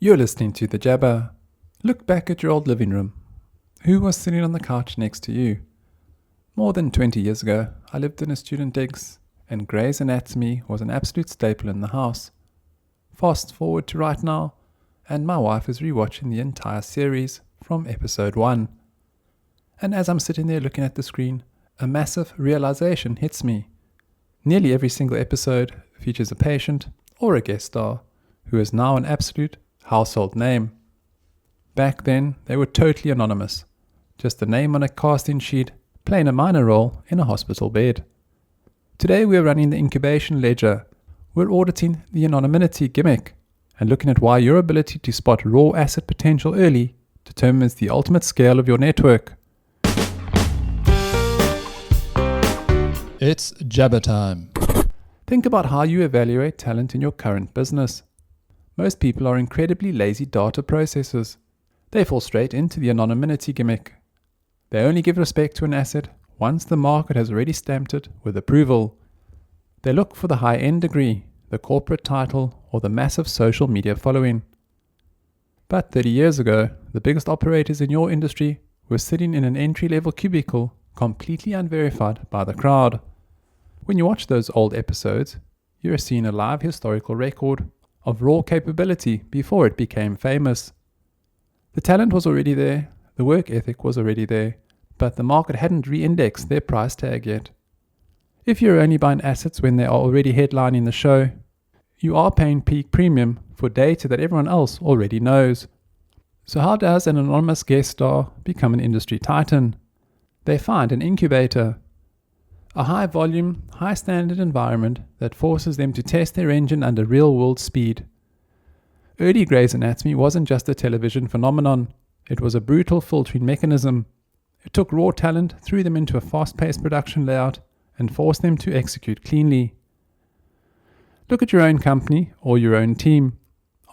You're listening to The Jabber. Look back at your old living room. Who was sitting on the couch next to you? More than 20 years ago, I lived in a student digs, and Grey's Anatomy was an absolute staple in the house. Fast forward to right now, and my wife is rewatching the entire series from episode 1. And as I'm sitting there looking at the screen, a massive realization hits me. Nearly every single episode features a patient or a guest star who is now an absolute household name. Back then, they were totally anonymous, just a name on a casting sheet playing a minor role in a hospital bed. Today we're running the incubation ledger. We're auditing the anonymity gimmick and looking at why your ability to spot raw asset potential early determines the ultimate scale of your network. It's Jabber time. Think about how you evaluate talent in your current business. Most people are incredibly lazy data processors. They fall straight into the anonymity gimmick. They only give respect to an asset once the market has already stamped it with approval. They look for the high-end degree, the corporate title, or the massive social media following. But 30 years ago, the biggest operators in your industry were sitting in an entry-level cubicle, completely unverified by the crowd. When you watch those old episodes, you're seeing a live historical record of raw capability before it became famous. The talent was already there, the work ethic was already there, but the market hadn't re-indexed their price tag yet. If you're only buying assets when they are already headlining the show, you are paying peak premium for data that everyone else already knows. So how does an anonymous guest star become an industry titan? They find an incubator, a high-volume, high-standard environment that forces them to test their engine under real-world speed. Early Grey's Anatomy wasn't just a television phenomenon, it was a brutal filtering mechanism. It took raw talent, threw them into a fast-paced production layout, and forced them to execute cleanly. Look at your own company or your own team.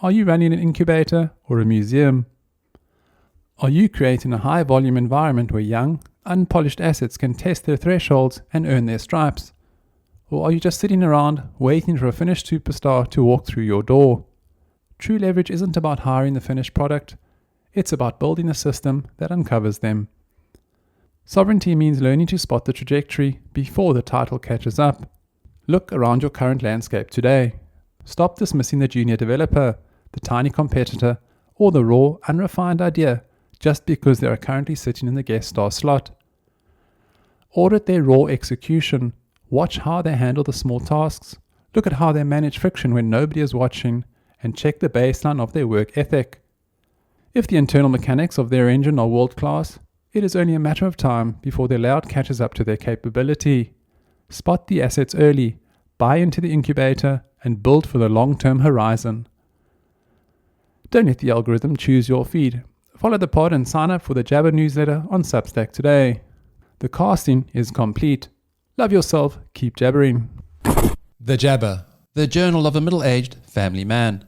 Are you running an incubator or a museum? Are you creating a high-volume environment where young, unpolished assets can test their thresholds and earn their stripes? Or are you just sitting around waiting for a finished superstar to walk through your door? True leverage isn't about hiring the finished product, it's about building a system that uncovers them. Sovereignty means learning to spot the trajectory before the title catches up. Look around your current landscape today. Stop dismissing the junior developer, the tiny competitor, or the raw, unrefined idea just because they are currently sitting in the guest star slot. Audit their raw execution. Watch how they handle the small tasks. Look at how they manage friction when nobody is watching, and check the baseline of their work ethic. If the internal mechanics of their engine are world-class, it is only a matter of time before their layout catches up to their capability. Spot the assets early, buy into the incubator, and build for the long-term horizon. Don't let the algorithm choose your feed. Follow the pod and sign up for the Jabber newsletter on Substack today. The casting is complete. Love yourself, keep jabbering. The Jabber, the journal of a middle-aged family man.